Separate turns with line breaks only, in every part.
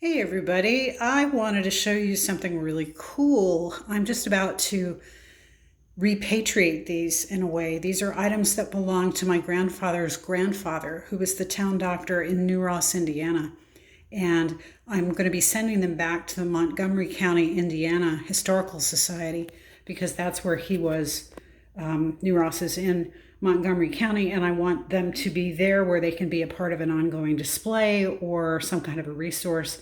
Hey everybody, I wanted to show you something really cool. I'm just about to repatriate these in a way. These are items that belong to my grandfather's grandfather, who was the town doctor in New Ross, Indiana. And I'm going to be sending them back to the Montgomery County, Indiana Historical Society because that's where he was. New Ross is in Montgomery County, and I want them to be there where they can be a part of an ongoing display or some kind of a resource.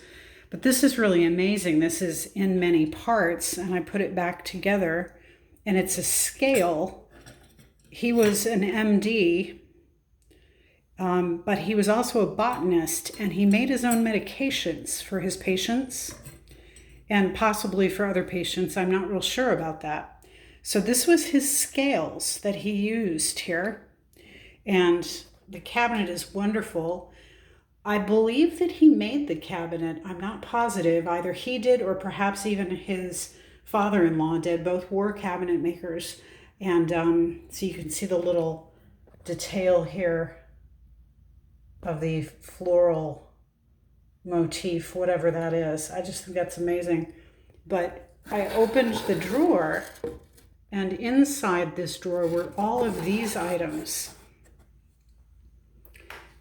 But this is really amazing. This is in many parts, and I put it back together, and it's a scale. He was an MD, but he was also a botanist, and he made his own medications for his patients and possibly for other patients. I'm not real sure about that. So this was his scales that he used here. And the cabinet is wonderful. I believe that he made the cabinet. I'm not positive. Either he did or perhaps even his father-in-law did. Both were cabinet makers. And so you can see the little detail here of the floral motif, whatever that is. I just think that's amazing. But I opened the drawer, and inside this drawer were all of these items.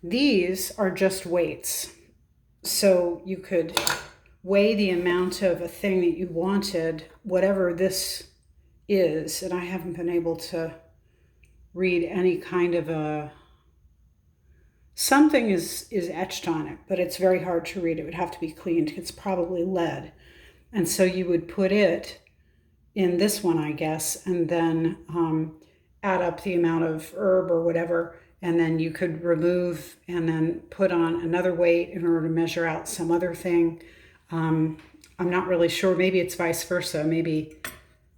These are just weights. So you could weigh the amount of a thing that you wanted, whatever this is. And I haven't been able to read any kind of a... Something is etched on it, but it's very hard to read. It would have to be cleaned. It's probably lead. And so you would put it in this one, I guess, and then add up the amount of herb or whatever, and then you could remove and then put on another weight in order to measure out some other thing. I'm not really sure. Maybe it's vice versa. Maybe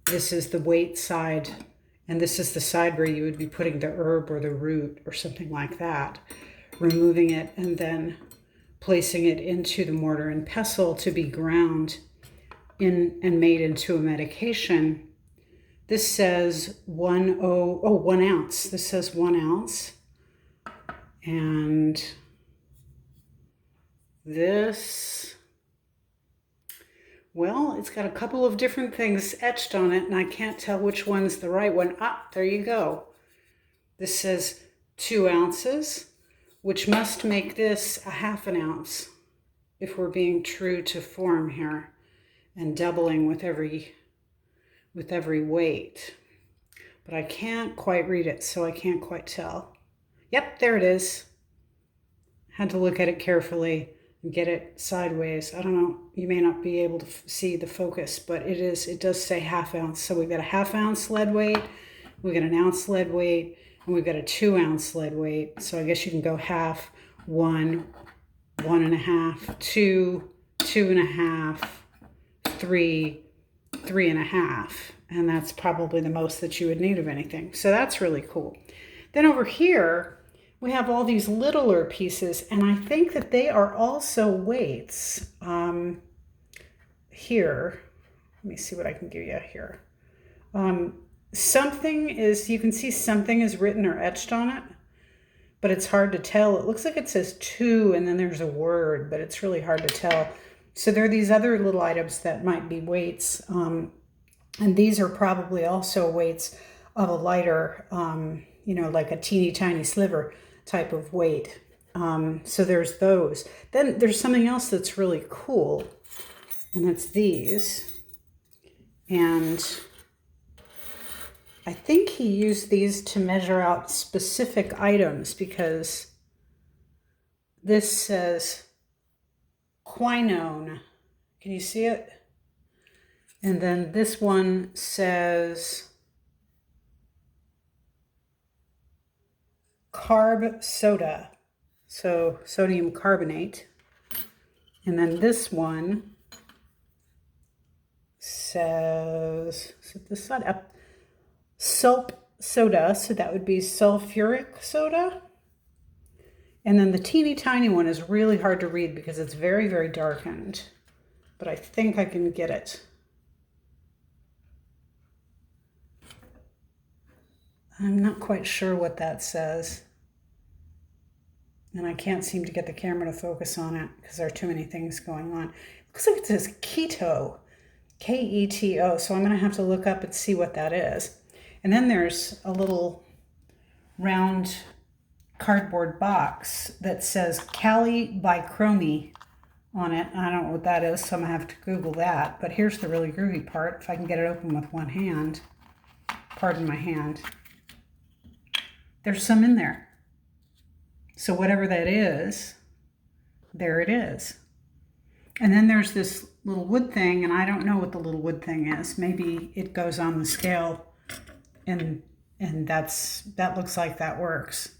this is the weight side, and this is the side where you would be putting the herb or the root or something like that, removing it and then placing it into the mortar and pestle to be ground in and made into a medication. This says 1 ounce. This says 1 ounce. And this, well, it's got a couple of different things etched on it, and I can't tell which one's the right one. Ah, there you go. This says 2 ounces, which must make this a ½ ounce if we're being true to form here and doubling with every weight. But I can't quite read it, so I can't quite tell. Yep, there it is. Had to look at it carefully and get it sideways. I don't know, you may not be able to see the focus, but it does say ½ ounce. So we've got a ½ ounce lead weight, we've got an ounce lead weight, and we've got a 2 ounce lead weight. So I guess you can go half, 1, 1.5, 2, 2.5, 3, 3.5, and that's probably the most that you would need of anything. So that's really cool. Then over here, we have all these littler pieces, and I think that they are also weights. Here, let me see what I can give you here. Something is, you can see something is written or etched on it, but it's hard to tell. It looks like it says 2, and then there's a word, but it's really hard to tell. So there are these other little items that might be weights, and these are probably also weights of a lighter, like a teeny tiny sliver type of weight. So there's those. Then there's something else that's really cool, and it's these. And I think he used these to measure out specific items, because this says quinone. Can you see it? And then this one says carb soda, so sodium carbonate. And then this one says, set this side up, sulp soda, so that would be sulfuric soda. And then the teeny tiny one is really hard to read because it's very, very darkened, but I think I can get it. I'm not quite sure what that says. and I can't seem to get the camera to focus on it because there are too many things going on. It looks like it says keto, Keto, so I'm going to have to look up and see what that is. And then there's a little round cardboard box that says Cali Bichromie on it. I don't know what that is, so I'm going to have to Google that. But here's the really groovy part. If I can get it open with one hand, pardon my hand, there's some in there. So whatever that is, there it is. And then there's this little wood thing, and I don't know what the little wood thing is. Maybe it goes on the scale, and that looks like that works.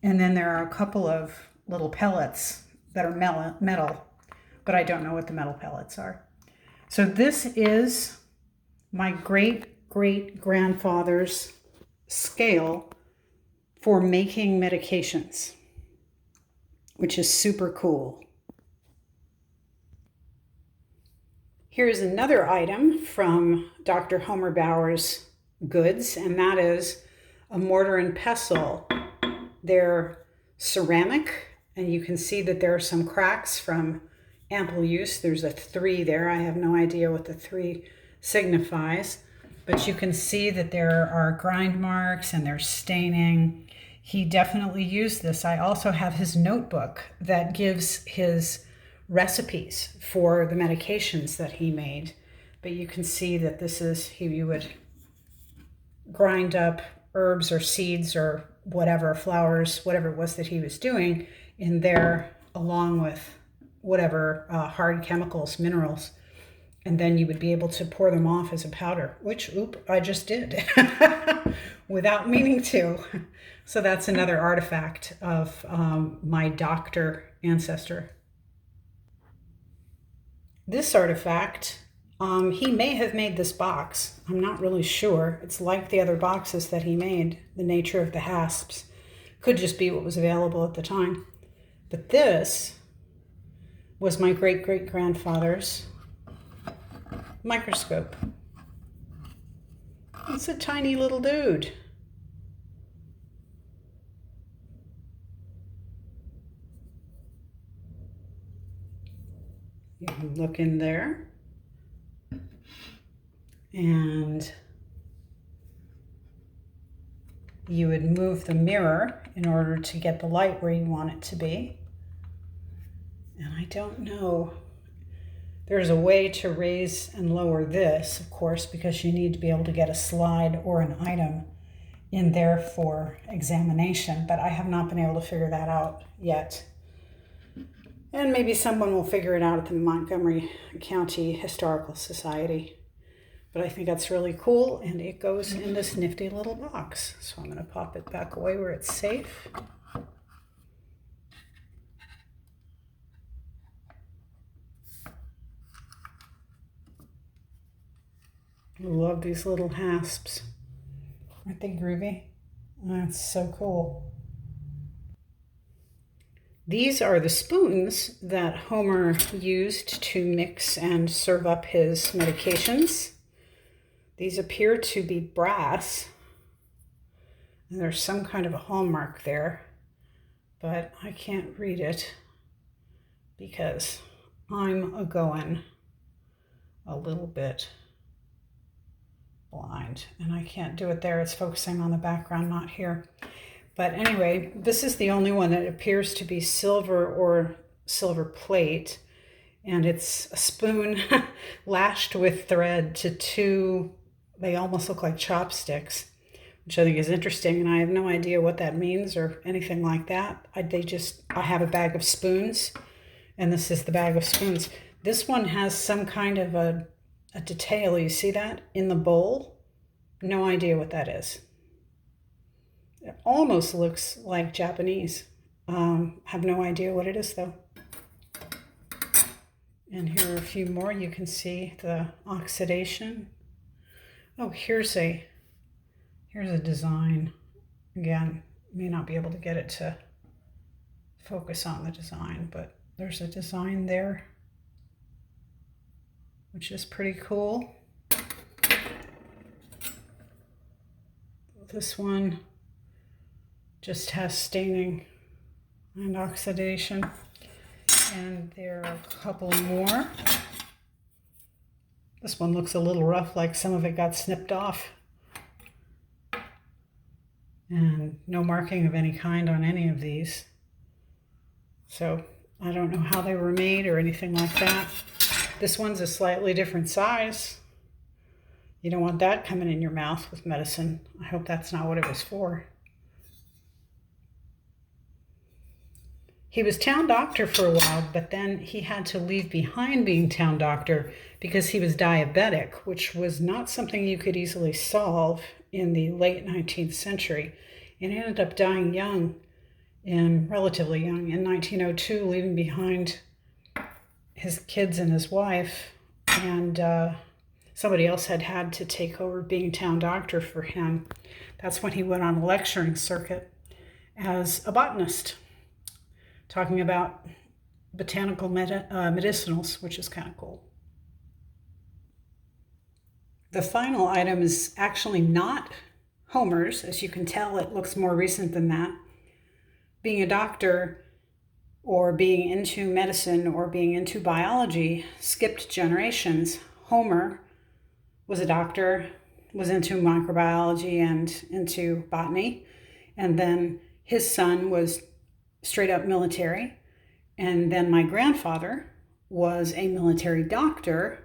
And then there are a couple of little pellets that are metal, but I don't know what the metal pellets are. So this is my great-great-grandfather's scale for making medications, which is super cool. Here's another item from Dr. Homer Bauer's goods, and that is a mortar and pestle. They're ceramic, and you can see that there are some cracks from ample use. There's a 3 there. I have no idea what the 3 signifies, but you can see that there are grind marks and there's staining. He definitely used this. I also have his notebook that gives his recipes for the medications that he made, but you can see that this is, you would grind up herbs or seeds or whatever, flowers, whatever it was that he was doing in there, along with whatever hard chemicals, minerals, and then you would be able to pour them off as a powder, which, I just did without meaning to. So that's another artifact of my doctor ancestor. This artifact, he may have made this box. I'm not really sure. It's like the other boxes that he made. The nature of the hasps could just be what was available at the time. But this was my great-great-grandfather's microscope. It's a tiny little dude. You can look in there, and you would move the mirror in order to get the light where you want it to be. And I don't know, there's a way to raise and lower this, of course, because you need to be able to get a slide or an item in there for examination, but I have not been able to figure that out yet. And maybe someone will figure it out at the Montgomery County Historical Society. But I think that's really cool, and it goes in this nifty little box. So I'm going to pop it back away where it's safe. I love these little hasps. Aren't they groovy? That's so cool. These are the spoons that Homer used to mix and serve up his medications. These appear to be brass, and there's some kind of a hallmark there, but I can't read it because I'm a-going a little bit blind, and I can't do it there. It's focusing on the background, not here. But anyway, this is the only one that appears to be silver or silver plate, and it's a spoon lashed with thread to 2, they almost look like chopsticks, which I think is interesting, and I have no idea what that means or anything like that. I have a bag of spoons, and this is the bag of spoons. This one has some kind of a detail, you see that, in the bowl? No idea what that is. It almost looks like Japanese. Have no idea what it is, though. And here are a few more. You can see the oxidation. Oh, here's a design. Again, may not be able to get it to focus on the design, but there's a design there, which is pretty cool. This one just has staining and oxidation. And there are a couple more. This one looks a little rough, like some of it got snipped off. And no marking of any kind on any of these. So I don't know how they were made or anything like that. This one's a slightly different size. You don't want that coming in your mouth with medicine. I hope that's not what it was for. He was town doctor for a while, but then he had to leave behind being town doctor because he was diabetic, which was not something you could easily solve in the late 19th century. And he ended up dying young, relatively young, in 1902, leaving behind his kids and his wife. And somebody else had to take over being town doctor for him. That's when he went on a lecturing circuit as a botanist, talking about botanical medicinals, which is kind of cool. The final item is actually not Homer's. As you can tell, it looks more recent than that. Being a doctor or being into medicine or being into biology skipped generations. Homer was a doctor, was into microbiology and into botany, and then his son was straight up military. And then my grandfather was a military doctor,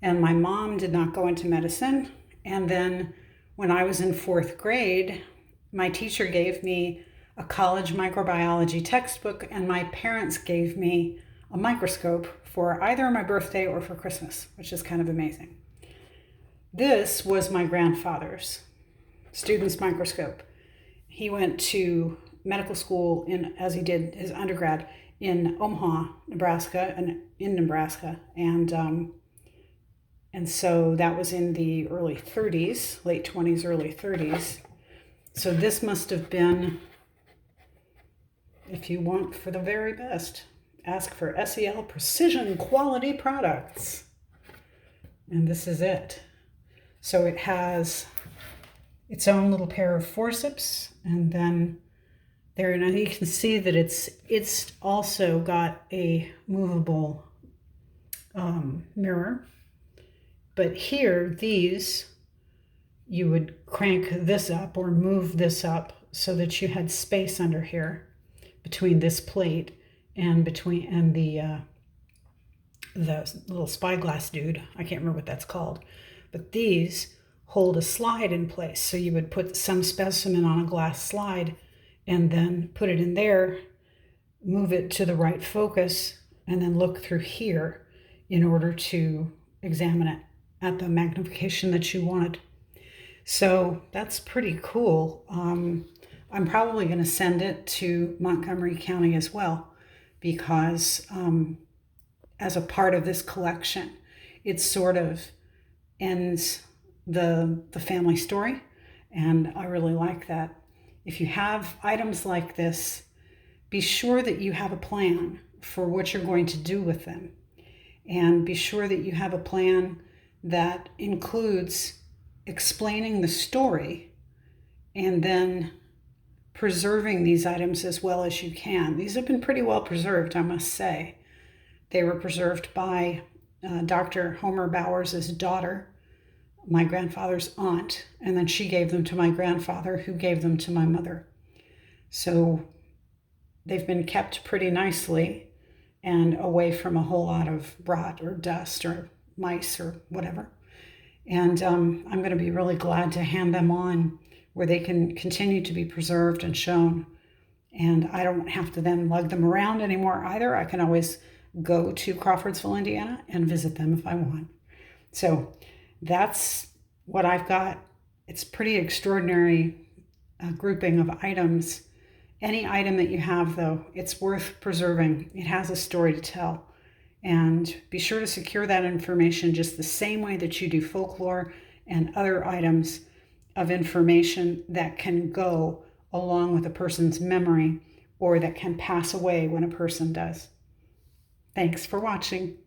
and my mom did not go into medicine. And then when I was in 4th grade, my teacher gave me a college microbiology textbook, and my parents gave me a microscope for either my birthday or for Christmas, which is kind of amazing. This was my grandfather's student's microscope. He went to medical school as he did his undergrad in Omaha, Nebraska, and so that was in the early 30s, late 20s, early 30s. So this must have been, if you want for the very best, ask for SEL Precision Quality Products. And this is it. So it has its own little pair of forceps, and then there, now you can see that it's also got a movable mirror. But here, these, you would crank this up or move this up so that you had space under here between this plate and the little spyglass dude. I can't remember what that's called. But these hold a slide in place. So you would put some specimen on a glass slide and then put it in there, move it to the right focus, and then look through here in order to examine it at the magnification that you wanted. So that's pretty cool. I'm probably going to send it to Montgomery County as well, because as a part of this collection, it sort of ends the family story, and I really like that. If you have items like this, be sure that you have a plan for what you're going to do with them, and be sure that you have a plan that includes explaining the story and then preserving these items as well as you can. These have been pretty well preserved, I must say. They were preserved by Dr. Homer Bowers' daughter, my grandfather's aunt, and then she gave them to my grandfather, who gave them to my mother. So they've been kept pretty nicely and away from a whole lot of rot or dust or mice or whatever. And I'm going to be really glad to hand them on where they can continue to be preserved and shown. And I don't have to then lug them around anymore either. I can always go to Crawfordsville, Indiana and visit them if I want. So that's what I've got. It's pretty extraordinary grouping of items. Any item that you have, though, it's worth preserving. It has a story to tell. And be sure to secure that information just the same way that you do folklore and other items of information that can go along with a person's memory or that can pass away when a person does. Thanks for watching.